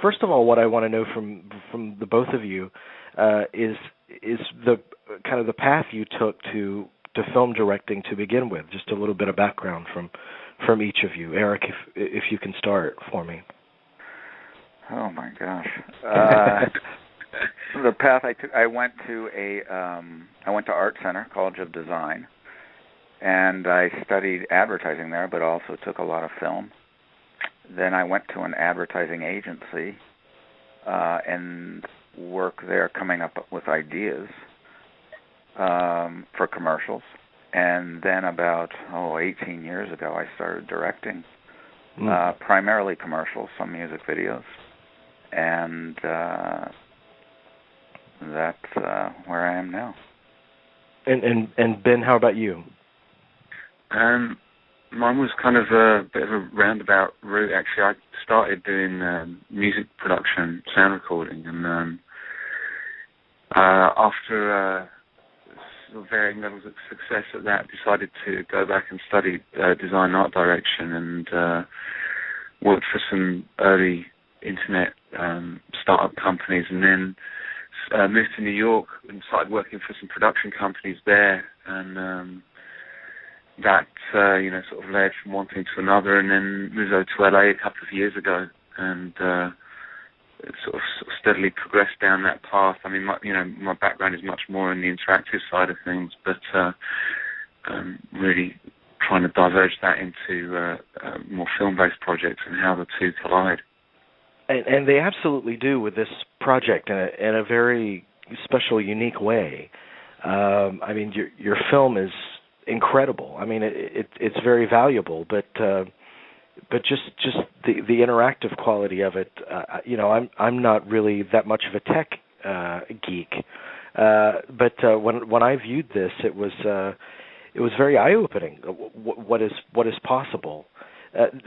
First of all, what I want to know from the both of you is the kind of the path you took to film directing to begin with. Just a little bit of background from each of you. Erich, if you can start for me. Oh my gosh. The path I took, I went to Art Center, College of Design, and I studied advertising there, but also took a lot of film. Then I went to an advertising agency and worked there coming up with ideas for commercials. And then about 18 years ago, I started directing, primarily commercials, some music videos. And that's where I am now. And Ben, how about you? Mine was kind of a bit of a roundabout route. Actually, I started doing music production, sound recording, and after sort of varying levels of success at that, decided to go back and study design and art direction, and worked for some early internet startup companies, and then moved to New York and started working for some production companies there, and that sort of led from one thing to another, and then moved over to LA a couple of years ago, and sort of steadily progressed down that path. I mean, my background is much more in the interactive side of things, but really trying to diverge that into more film-based projects and how the two collide. And they absolutely do with this project in a very special, unique way. I mean, your film is incredible. I mean, it's very valuable, but just the interactive quality of it. I'm not really that much of a tech geek, but when I viewed this, it was very eye-opening. What is possible?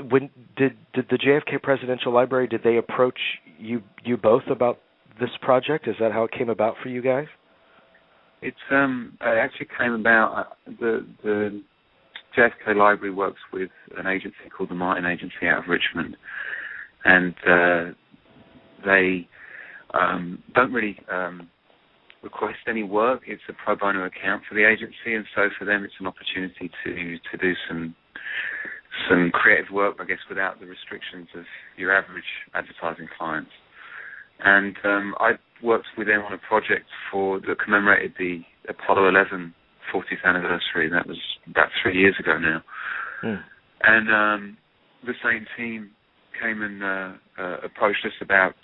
When did the JFK Presidential Library, did they approach you both about this project? Is that how it came about for you guys? It actually came about. The JFK Library works with an agency called the Martin Agency out of Richmond, and they don't really request any work. It's a pro bono account for the agency, and so for them, it's an opportunity to do some creative work, I guess, without the restrictions of your average advertising clients. And I worked with them on a project that commemorated the Apollo 11 40th anniversary. That was about 3 years ago now. And the same team came and approached us about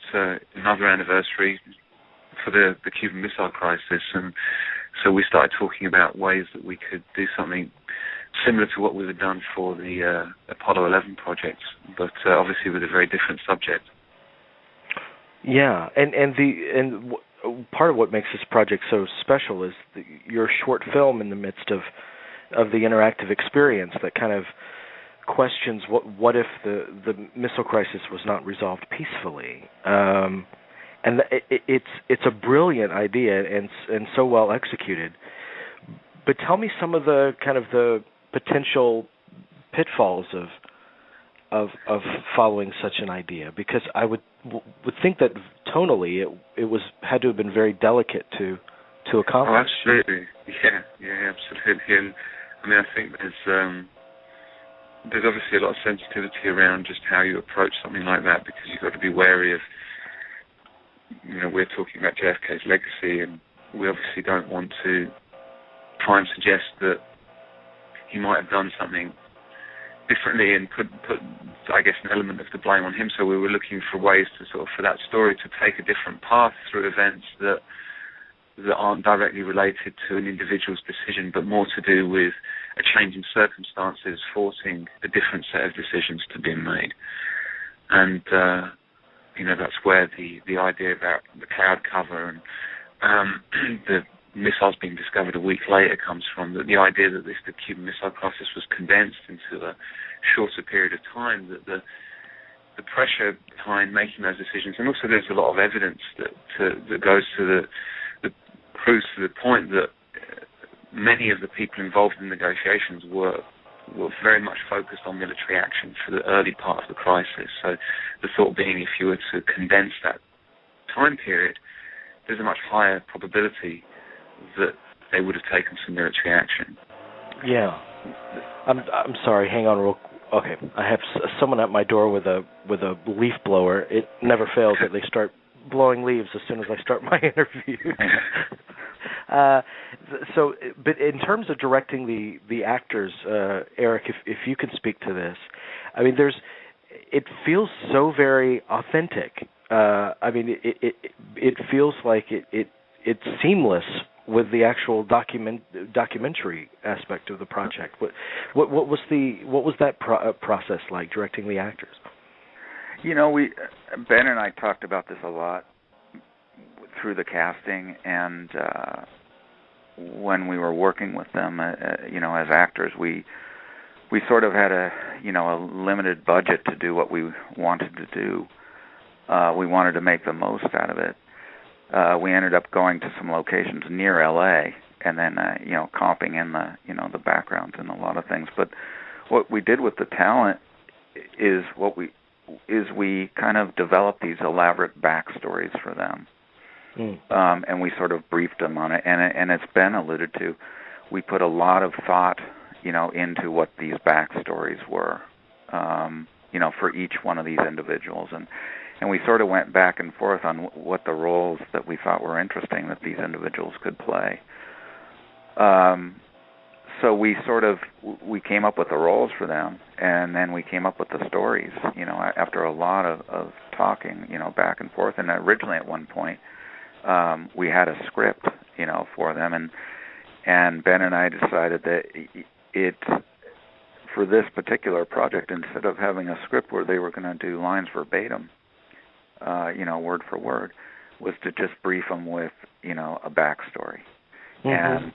another anniversary for the Cuban Missile Crisis. And so we started talking about ways that we could do something similar to what we had done for the Apollo 11 project, but obviously with a very different subject. Yeah, and part of what makes this project so special is your short film in the midst of the interactive experience that kind of questions what if the missile crisis was not resolved peacefully. And it's a brilliant idea and so well executed. But tell me some of the kind of the potential pitfalls of following such an idea, because I would think that tonally it had to have been very delicate to accomplish. Oh, absolutely, yeah, absolutely. And I mean, I think there's obviously a lot of sensitivity around just how you approach something like that, because you've got to be wary of, we're talking about JFK's legacy, and we obviously don't want to try and suggest that he might have done something differently and put I guess, an element of the blame on him. So we were looking for ways for that story to take a different path through events that aren't directly related to an individual's decision, but more to do with a change in circumstances forcing a different set of decisions to be made. And that's where the idea about the cloud cover and the missiles being discovered a week later comes from. The idea that the Cuban Missile Crisis was condensed into a shorter period of time, that the pressure behind making those decisions, and also there's a lot of evidence that goes to proves to the point that many of the people involved in negotiations were were very much focused on military action for the early part of the crisis. So the thought being, if you were to condense that time period, there's a much higher probability that they would have taken some military action. Yeah. I'm sorry. Hang on, real. Okay, I have someone at my door with a leaf blower. It never fails that they start blowing leaves as soon as I start my interview. So, but in terms of directing the actors, Erich, if you can speak to this, I mean, it feels so very authentic. I mean, it feels like it's seamless with the actual documentary aspect of the project. What was that process like, directing the actors? You know, Ben and I talked about this a lot through the casting, and when we were working with them, as actors, we sort of had a limited budget to do what we wanted to do. We wanted to make the most out of it. We ended up going to some locations near LA, and then comping in the backgrounds and a lot of things. But what we did with the talent is we kind of developed these elaborate backstories for them. And we sort of briefed them on it, and it's been alluded to. We put a lot of thought, into what these backstories were, for each one of these individuals, and we sort of went back and forth on what the roles that we thought were interesting that these individuals could play. So we came up with the roles for them, and then we came up with the stories, after a lot of talking, back and forth. And originally at one point, we had a script, for them, and Ben and I decided that for this particular project, instead of having a script where they were going to do lines verbatim, word for word, was to just brief them with, a backstory, and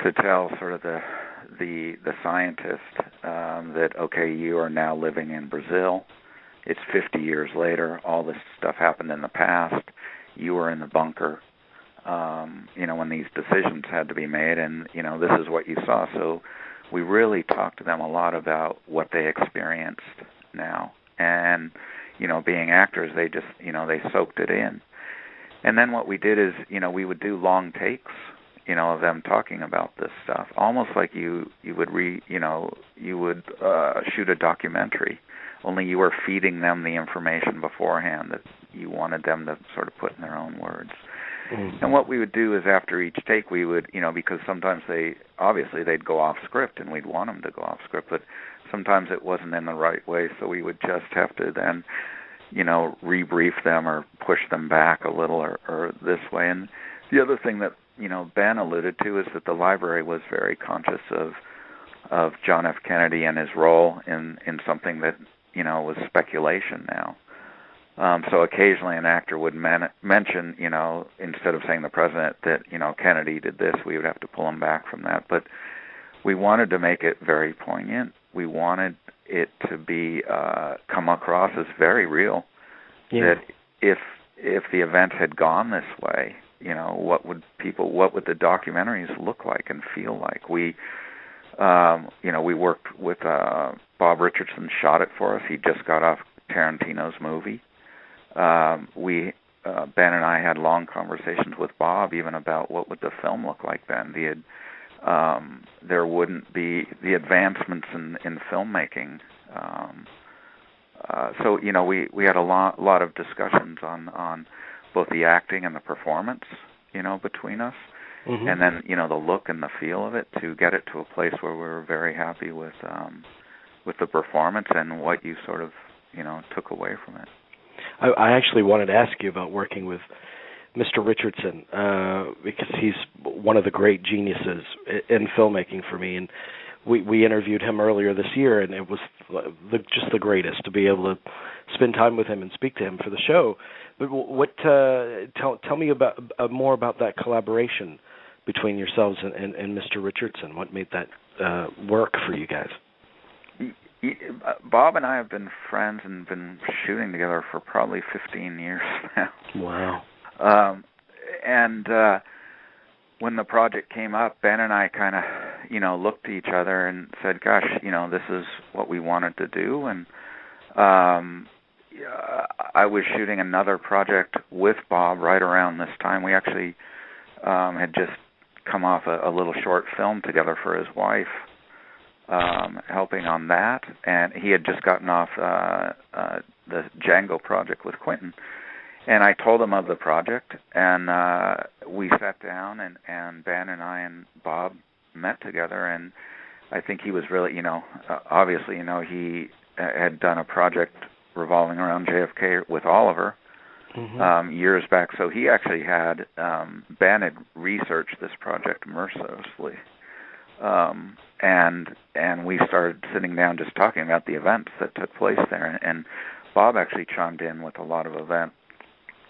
to tell sort of the scientist that, okay, you are now living in Brazil. It's 50 years later. All this stuff happened in the past. You were in the bunker, when these decisions had to be made, and, this is what you saw. So we really talked to them a lot about what they experienced now. And, being actors, they just, they soaked it in. And then what we did is, we would do long takes, of them talking about this stuff, almost like you would shoot a documentary, only you were feeding them the information beforehand that you wanted them to sort of put in their own words. And what we would do is after each take, we would, because sometimes they'd go off script, and we'd want them to go off script, but sometimes it wasn't in the right way, so we would just have to then, rebrief them or push them back a little or this way. And the other thing that, Ben alluded to is that the library was very conscious of John F. Kennedy and his role in something that, was speculation now. So occasionally an actor would mention, instead of saying the president, that, Kennedy did this, we would have to pull him back from that. But we wanted to make it very poignant. We wanted it to be come across as very real. Yeah. That if the event had gone this way, what would the documentaries look like and feel like? We worked with Bob Richardson, shot it for us. He just got off Tarantino's movie. Ben and I had long conversations with Bob even about what would the film look like then. There wouldn't be the advancements in filmmaking. So we had a lot of discussions on both the acting and the performance, between us, and then the look and the feel of it to get it to a place where we were very happy with the performance and what you sort of took away from it. I actually wanted to ask you about working with Mr. Richardson because he's one of the great geniuses in filmmaking for me, and we interviewed him earlier this year, and it was just the greatest to be able to spend time with him and speak to him for the show. But tell me about more about that collaboration between yourselves and Mr. Richardson. What made that work for you guys? Bob and I have been friends and been shooting together for probably 15 years now. Wow. And when the project came up, Ben and I kind of, looked at each other and said, gosh, this is what we wanted to do. And I was shooting another project with Bob right around this time. We actually had just come off a little short film together for his wife, helping on that. And he had just gotten off the Django project with Quentin. And I told him of the project, and we sat down, and Ben and I and Bob met together, and I think he was really, obviously, he had done a project revolving around JFK with Oliver years back, so he actually had, Ben had researched this project mercilessly, and we started sitting down just talking about the events that took place there, and Bob actually chimed in with a lot of events,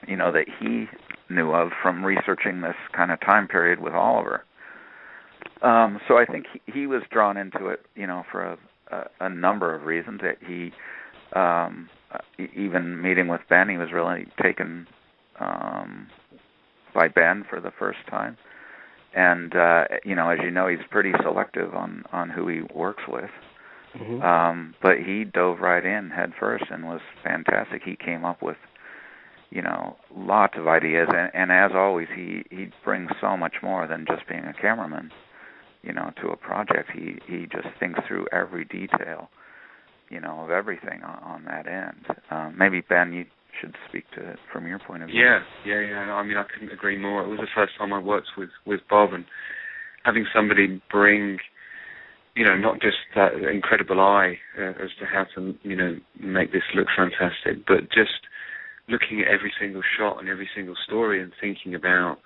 that he knew of from researching this kind of time period with Oliver. So I think he was drawn into it, for a number of reasons. That he, even meeting with Ben, he was really taken by Ben for the first time. And, as you know, he's pretty selective on who he works with. But he dove right in head first and was fantastic. He came up with, lots of ideas. And as always, he brings so much more than just being a cameraman, to a project. He just thinks through every detail, of everything on that end. Maybe, Ben, you should speak to it from your point of view. Yeah. I mean, I couldn't agree more. It was the first time I worked with Bob, and having somebody bring, not just that incredible eye as to how to, make this look fantastic, but just looking at every single shot and every single story and thinking about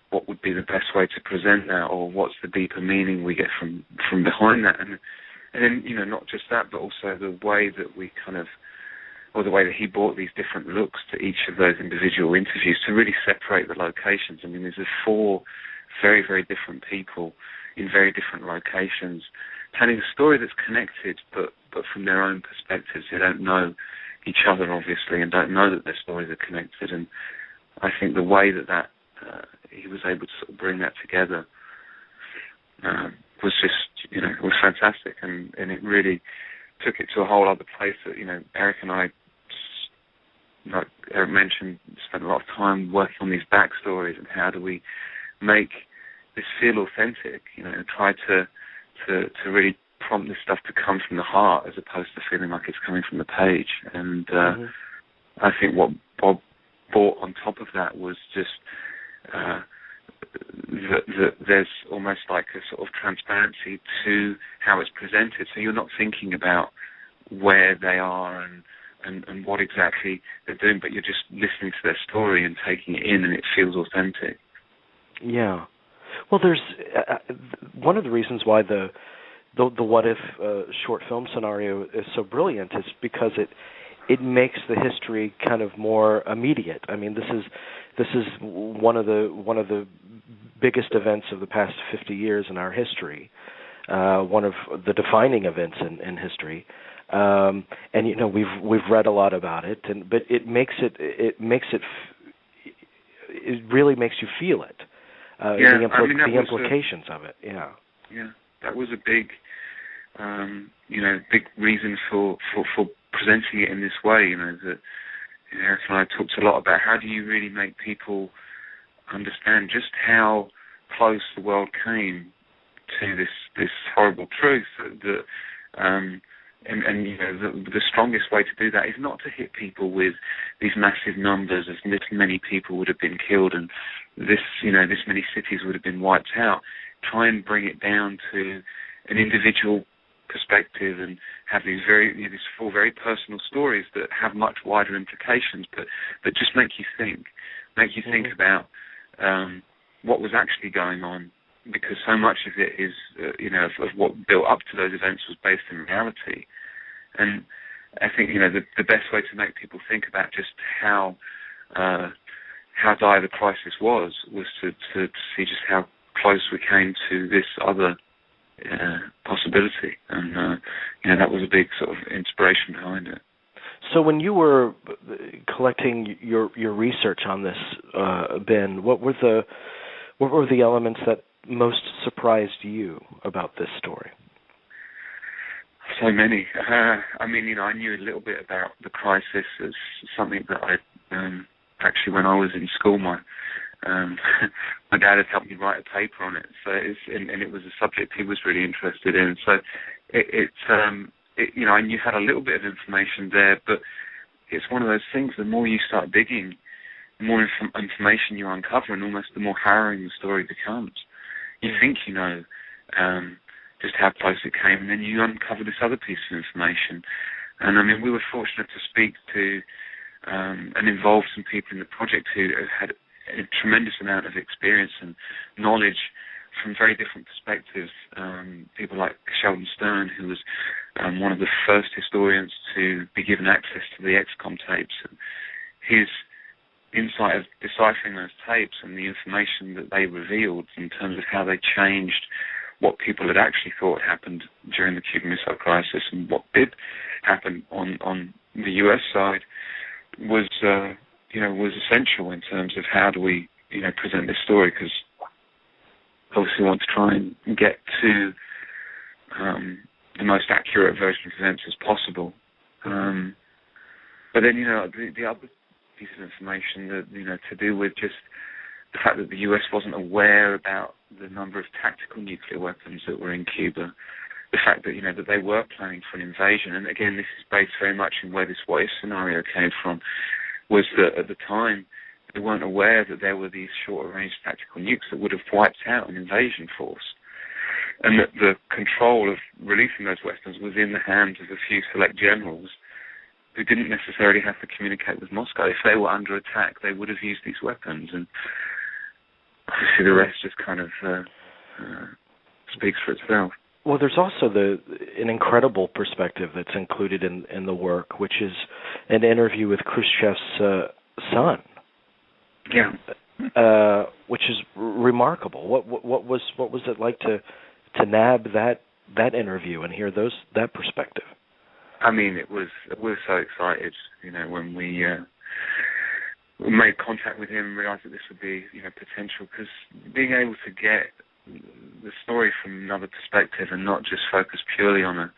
what would be the best way to present that, or what's the deeper meaning we get from behind that. And then, not just that, but also the way that we or the way that he brought these different looks to each of those individual interviews to really separate the locations. I mean, there's 4 very, very different people in very different locations telling a story that's connected, but from their own perspectives. They don't know each other, obviously, and don't know that their stories are connected. And I think the way that he was able to sort of bring that together was just, it was fantastic, and it really took it to a whole other place that, Erich and I, like Erich mentioned, spent a lot of time working on these backstories and how do we make this feel authentic, and try to really prompt this stuff to come from the heart as opposed to feeling like it's coming from the page. And I think what Bob brought on top of that was just that there's almost like a sort of transparency to how it's presented. So you're not thinking about where they are and what exactly they're doing, but you're just listening to their story and taking it in, and it feels authentic. Yeah. Well, there's one of the reasons why the what if short film scenario is so brilliant is because it makes the history kind of more immediate. I mean, this is one of the biggest events of the past 50 years in our history, one of the defining events in history. And we've read a lot about it, but it really makes you feel it. The implications of it. Yeah, that was a big, big reason for presenting it in this way. That Erich and I talked a lot about how do you really make people understand just how close the world came to this horrible truth. The strongest way to do that is not to hit people with these massive numbers of this many people would have been killed and this many cities would have been wiped out. Try and bring it down to an individual perspective and have these 4 very personal stories that have much wider implications, but just make you think about what was actually going on, because so much of it is of what built up to those events was based in reality. And I think the best way to make people think about just how dire the crisis was to see just how close we came to this other possibility, and that was a big sort of inspiration behind it. So when you were collecting your research on this, Ben, what were the elements most surprised you about this story? So many. I mean, I knew a little bit about the crisis as something that I actually, when I was in school, my dad had helped me write a paper on it. So and it was a subject he was really interested in. So I knew had a little bit of information there, but it's one of those things. The more you start digging, the more information you uncover, and almost the more harrowing the story becomes. You think you know just how close it came, and then you uncover this other piece of information. And I mean, we were fortunate to speak to and involve some people in the project who had a tremendous amount of experience and knowledge from very different perspectives. People like Sheldon Stern, who was one of the first historians to be given access to the XCOM tapes. And his insight of deciphering those tapes and the information that they revealed in terms of how they changed what people had actually thought happened during the Cuban Missile Crisis and what did happen on the U.S. side was essential in terms of how do we present this story, because obviously we want to try and get to the most accurate version of events as possible. But then the other piece of information that to do with just the fact that the US wasn't aware about the number of tactical nuclear weapons that were in Cuba, the fact that that they were planning for an invasion, and again this is based very much in where this what if scenario came from, was that at the time they weren't aware that there were these short-range tactical nukes that would have wiped out an invasion force, and that the control of releasing those weapons was in the hands of a few select generals who didn't necessarily have to communicate with Moscow. If they were under attack, they would have used these weapons, and obviously the rest just kind of speaks for itself. Well, there's also an incredible perspective that's included in the work, which is an interview with Khrushchev's son. Yeah. Which is remarkable. What was it like to nab that interview and hear that perspective? I mean, we were so excited, when we made contact with him and realized that this would be, potential, because being able to get the story from another perspective and not just focus purely on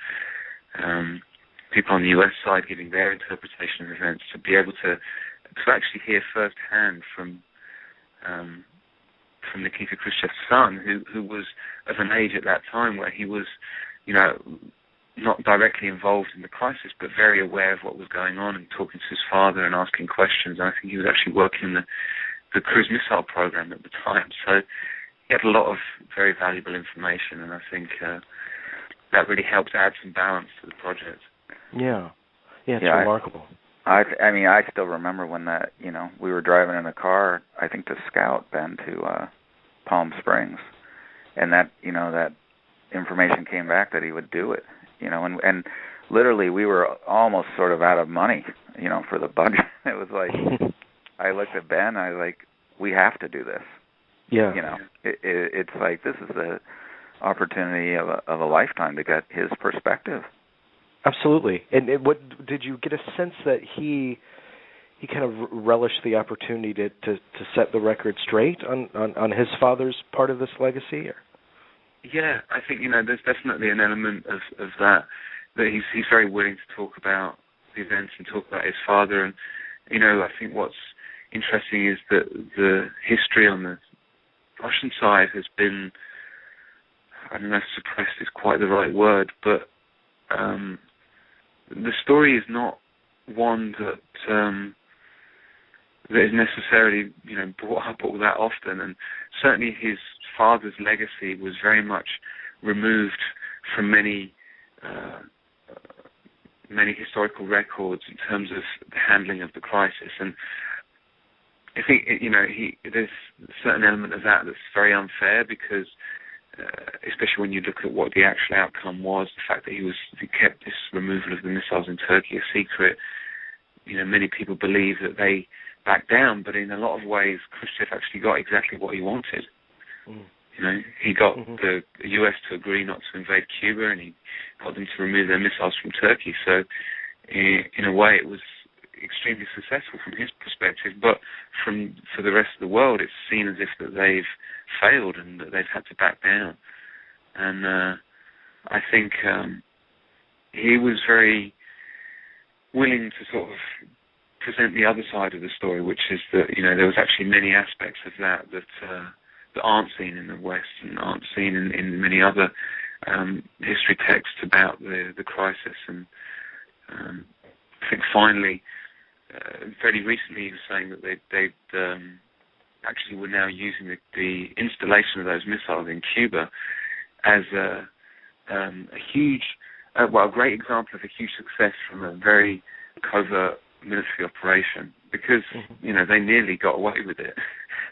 people on the US side giving their interpretation of events, to be able to actually hear firsthand from Nikita Khrushchev's son, who was of an age at that time where he was, not directly involved in the crisis, but very aware of what was going on and talking to his father and asking questions. And I think he was actually working the cruise missile program at the time. So he had a lot of very valuable information, and I think that really helped add some balance to the project. Yeah, it's remarkable. I mean, I still remember when that, we were driving in a car, I think to scout Ben to Palm Springs, and that, that information came back that he would do it, and literally we were almost sort of out of money, for the budget. It was like, I looked at Ben, I was like, we have to do this. Yeah. It's like, this is the opportunity of a lifetime to get his perspective. Absolutely. And what did you get a sense that he kind of relished the opportunity to set the record straight on his father's part of this legacy? Or? Yeah, I think there's definitely an element of that he's very willing to talk about the events and talk about his father. And I think what's interesting is that the history on the Russian side has been, I don't know if suppressed is quite the right word, but the story is not one that is necessarily brought up all that often, and certainly his father's legacy was very much removed from many historical records in terms of the handling of the crisis. And I think there's a certain element of that that's very unfair, because especially when you look at what the actual outcome was, the fact that he kept this removal of the missiles in Turkey a secret. Many people believe that they backed down, but in a lot of ways, Khrushchev actually got exactly what he wanted. He got the US to agree not to invade Cuba, and he got them to remove their missiles from Turkey. So, in a way, it was extremely successful from his perspective, but for the rest of the world, it's seen as if that they've failed and that they've had to back down. And I think he was very willing to sort of present the other side of the story, which is that there was actually many aspects of that aren't seen in the West and aren't seen in many other history texts about the crisis. And I think finally, very recently, he was saying that they actually were now using the installation of those missiles in Cuba as a great example of a huge success from a very covert military operation, because they nearly got away with it.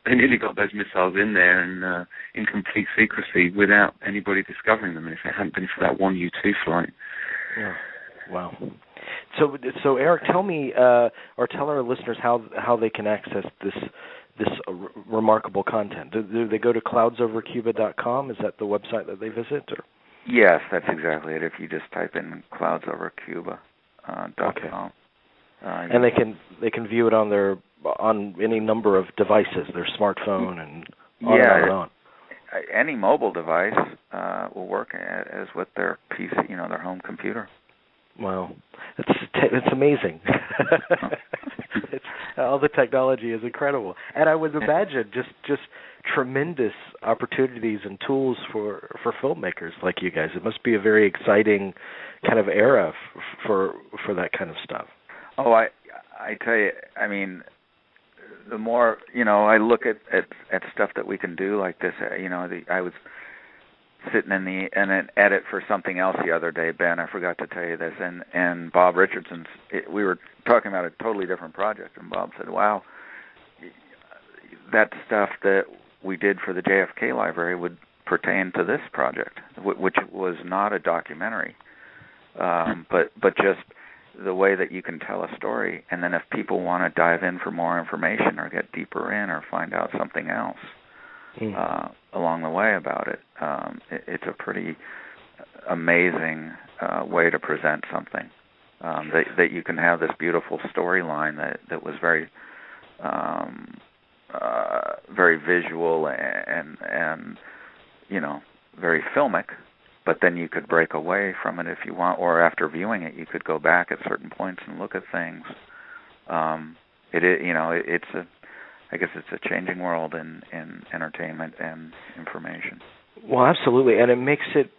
They nearly got those missiles in there and in complete secrecy without anybody discovering them. And if it hadn't been for that one U-2 flight. Yeah. Wow. So Erich, tell me or tell our listeners how they can access this remarkable content. Do they go to cloudsovercuba.com? Is that the website that they visit? Or? Yes, that's exactly it. If you just type in cloudsovercuba.com. Okay. And they can view it on any number of devices, their smartphone and on and on. Any mobile device will work as with their PC, their home computer. Wow, it's amazing. All the technology is incredible, and I would imagine just tremendous opportunities and tools for filmmakers like you guys. It must be a very exciting kind of era for that kind of stuff. Oh, I tell you, I mean, the more I look at stuff that we can do like this. I was sitting in an edit for something else the other day, Ben. I forgot to tell you this, and Bob Richardson. We were talking about a totally different project, and Bob said, "Wow, that stuff that we did for the JFK Library would pertain to this project, which was not a documentary, but just the way that you can tell a story, and then if people want to dive in for more information or get deeper in or find out something else along the way about it, it's a pretty amazing way to present something, that you can have this beautiful storyline that was very very visual and very filmic. But then you could break away from it if you want, or after viewing it, you could go back at certain points and look at things. I guess it's a changing world in entertainment and information. Well, absolutely, and it makes it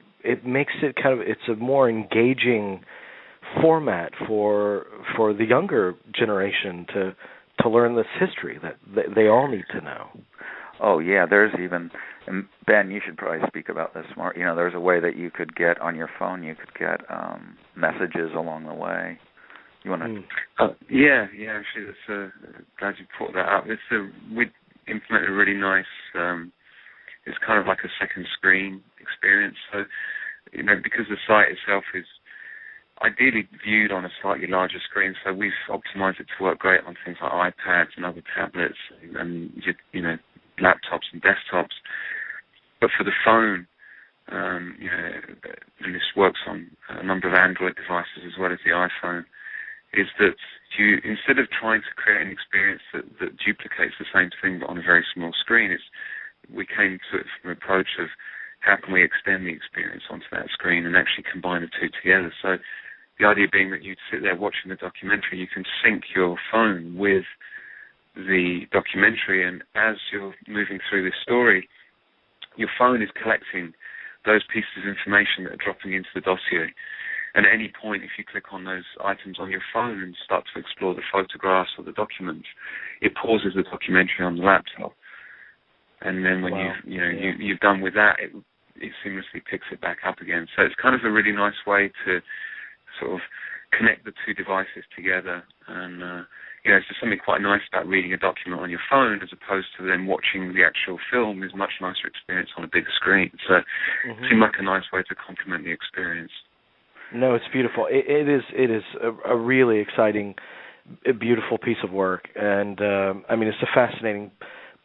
kind of, it's a more engaging format for the younger generation to learn this history that they all need to know. Oh yeah, there's even, and Ben, you should probably speak about this more. There's a way that you could get on your phone. You could get messages along the way. You want to? Yeah. Actually, that's glad you brought that up. We implemented a really nice. It's kind of like a second screen experience. So, because the site itself is ideally viewed on a slightly larger screen, so we've optimized it to work great on things like iPads and other tablets and laptops and desktops. But for the phone, and this works on a number of Android devices as well as the iPhone, is that you, instead of trying to create an experience that duplicates the same thing but on a very small screen, we came to it from an approach of how can we extend the experience onto that screen and actually combine the two together. So the idea being that you'd sit there watching the documentary, you can sync your phone with the documentary, and as you're moving through this story, your phone is collecting those pieces of information that are dropping into the dossier. And at any point, if you click on those items on your phone and start to explore the photographs or the documents, it pauses the documentary on the laptop. And then when you've done with that, it seamlessly picks it back up again. So it's kind of a really nice way to sort of connect the two devices together. And it's just something quite nice about reading a document on your phone as opposed to then watching the actual film. Is a much nicer experience on a bigger screen. So it seemed like a nice way to complement the experience. No, it's beautiful. It is a really exciting, beautiful piece of work, and it's a fascinating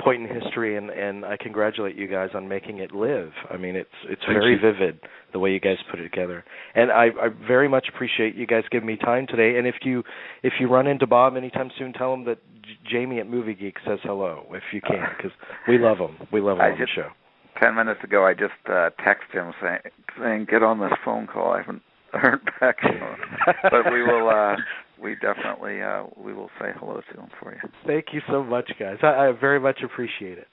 point in history, and I congratulate you guys on making it live. I mean, it's very vivid the way you guys put it together, and I very much appreciate you guys giving me time today. And if you run into Bob anytime soon, tell him that Jamie at Movie Geeks says hello if you can, because we love him. We love him on the show. 10 minutes ago, I just texted him saying get on this phone call. I haven't heard back from him, but we will. We definitely we will say hello to him for you. Thank you so much, guys. I very much appreciate it.